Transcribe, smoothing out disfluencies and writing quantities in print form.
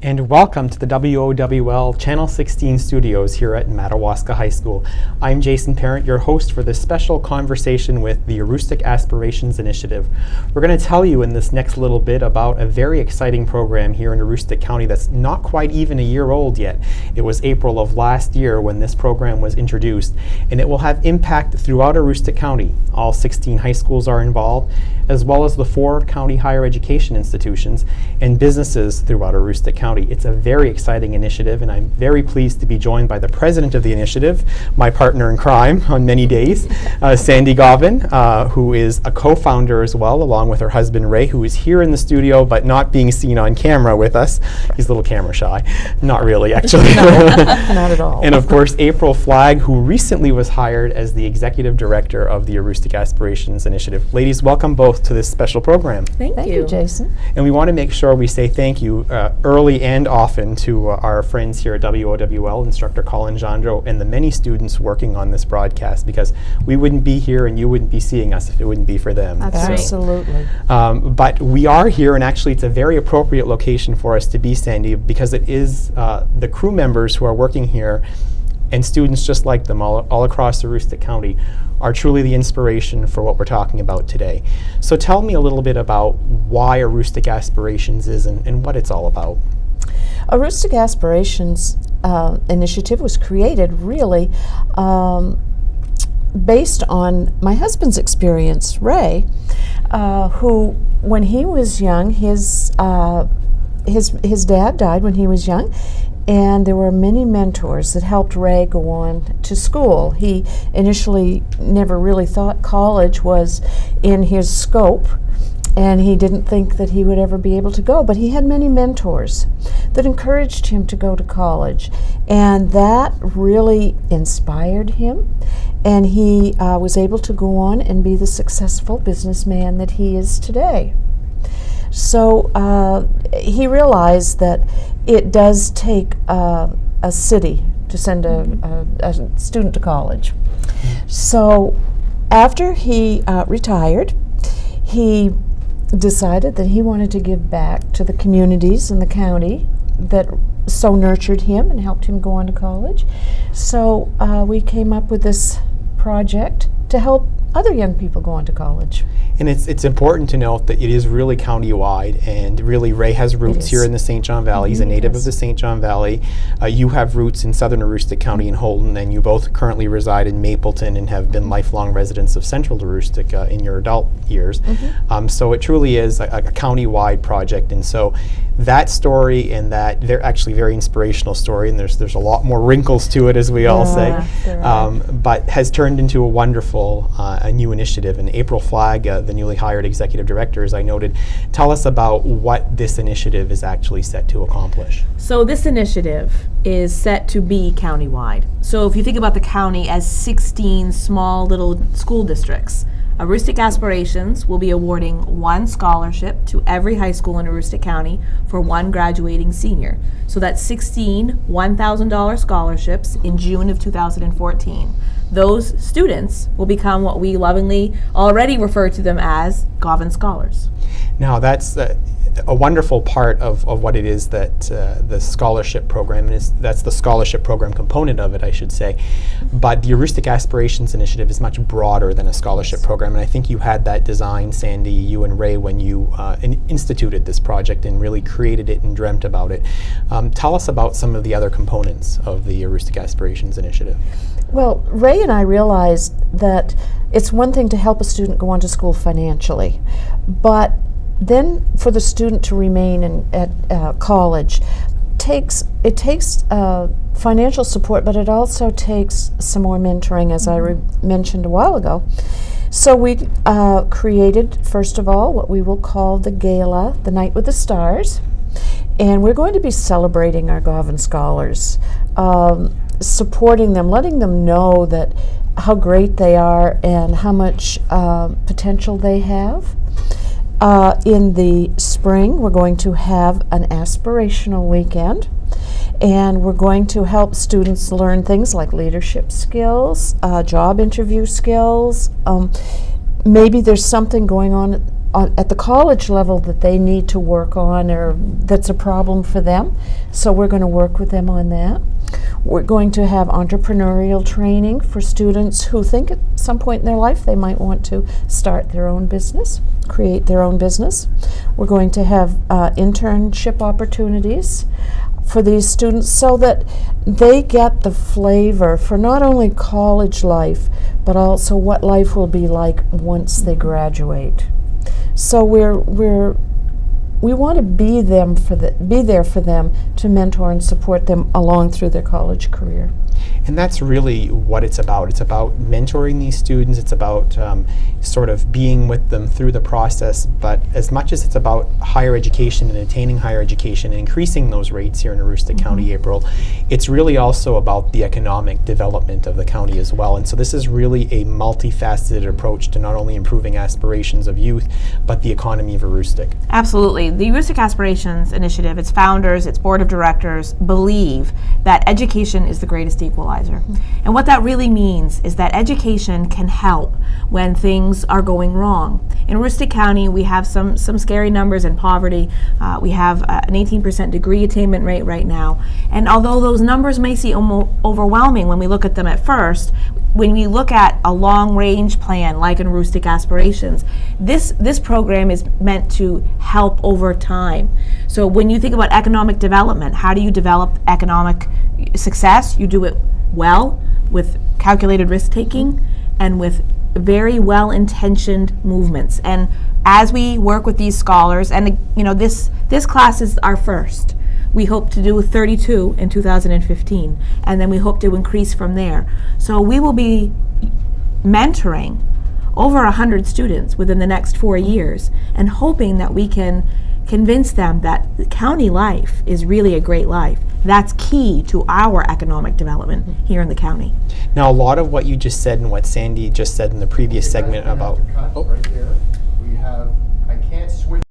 And welcome to the WOWL Channel 16 studios here at Madawaska High School. I'm Jason Parent, your host for this special conversation with the Aroostook Aspirations Initiative. We're going to tell you in this next little bit about a very exciting program here in Aroostook County that's not quite even a year old yet. It was April of last year when this program was introduced, and it will have impact throughout Aroostook County. All 16 high schools are involved, as well as the 4 county higher education institutions and businesses throughout Aroostook County. It's a very exciting initiative, and I'm very pleased to be joined by the president of the initiative, my partner in crime on many days, Sandy Govin, who is a co-founder as well, along with her husband Ray, who is here in the studio but not being seen on camera with us. He's a little camera shy. Not really, actually. No, not at all. And of course, April Flagg, who recently was hired as the executive director of the Aroostook Aspirations Initiative. Ladies, welcome both to this special program. Thank you, Jason. And we want to make sure we say thank you early and often to our friends here at WOWL, Instructor Colin Jandro, and the many students working on this broadcast, because we wouldn't be here and you wouldn't be seeing us if it wouldn't be for them. Absolutely. But we are here, and actually it's a very appropriate location for us to be, Sandy, because it is the crew members who are working here and students just like them all across Aroostook County are truly the inspiration for what we're talking about today. So tell me a little bit about why Aroostook Aspirations is and what it's all about. Aroostook Aspirations initiative was created really based on my husband's experience, Ray, who, when he was young, his dad died when he was young, and there were many mentors that helped Ray go on to school. He initially never really thought college was in his scope, and he didn't think that he would ever be able to go, but he had many mentors that encouraged him to go to college, and that really inspired him, and he was able to go on and be the successful businessman that he is today. So he realized that it does take a city to send a student to college. So after he retired, he decided that he wanted to give back to the communities in the county that so nurtured him and helped him go on to college. So we came up with this project to help other young people go on to college. And it's important to note that it is really county-wide, and really Ray has roots here in the St. John Valley. He's a native of the St. John Valley. You have roots in southern Aroostook County in Holden, and you both currently reside in Mapleton and have been lifelong residents of central Aroostook in your adult years. So it truly is a county-wide project, and so that story and that they're actually very inspirational story, and there's a lot more wrinkles to it, as we all say, but has turned into a wonderful a new initiative. And April Flagg, the newly hired executive director, as I noted, tell us about what this initiative is actually set to accomplish. So this initiative is set to be countywide. So if you think about the county as 16 small little school districts, Aroostook Aspirations will be awarding 1 scholarship to every high school in Aroostook County for 1 graduating senior. So that's 16 $1,000 scholarships in June of 2014. Those students will become what we lovingly already refer to them as Govin Scholars. Now that's a wonderful part of what it is that the scholarship program is. That's the scholarship program component of it, I should say. But the Aroostook Aspirations Initiative is much broader than a scholarship program, and I think you had that design, Sandy, you and Ray, when you instituted this project and really created it and dreamt about it. Tell us about some of the other components of the Aroostook Aspirations Initiative. Well, Ray and I realized that it's one thing to help a student go on to school financially, but then for the student to remain at college, it takes financial support, but it also takes some more mentoring, as I mentioned a while ago. So we created, first of all, what we will call the Gala, the Night with the Stars, and we're going to be celebrating our Govin Scholars, supporting them, letting them know that how great they are and how much potential they have. In the spring, we're going to have an aspirational weekend, and we're going to help students learn things like leadership skills, job interview skills. Maybe there's something going on at the college level that they need to work on, or that's a problem for them. So we're going to work with them on that. We're going to have entrepreneurial training for students who think at some point in their life they might want to start their own business, create their own business. We're going to have internship opportunities for these students so that they get the flavor for not only college life, but also what life will be like once they graduate. So we want to be there for them to mentor and support them along through their college career. And that's really what it's about. It's about mentoring these students. It's about sort of being with them through the process. But as much as it's about higher education and attaining higher education and increasing those rates here in Aroostook County, April, it's really also about the economic development of the county as well. And so this is really a multifaceted approach to not only improving aspirations of youth, but the economy of Aroostook. Absolutely. The Aroostook Aspirations Initiative, its founders, its board of directors believe that education is the greatest equalizer. And what that really means is that education can help when things are going wrong. In Aroostook County, we have some scary numbers in poverty. We have an 18% degree attainment rate right now. And although those numbers may seem overwhelming when we look at them at first, when we look at a long-range plan like in Aroostook Aspirations, this program is meant to help over time. So when you think about economic development, how do you develop economic success? You do it well with calculated risk-taking and with very well-intentioned movements. And as we work with these scholars, and this class is our first. We hope to do 32 in 2015, and then we hope to increase from there. So we will be mentoring over 100 students within the next 4 years, and hoping that we can convince them that county life is really a great life. That's key to our economic development here in the county. Now, a lot of what you just said and what Sandy just said in the previous segment about... Right there. We have, I can't switch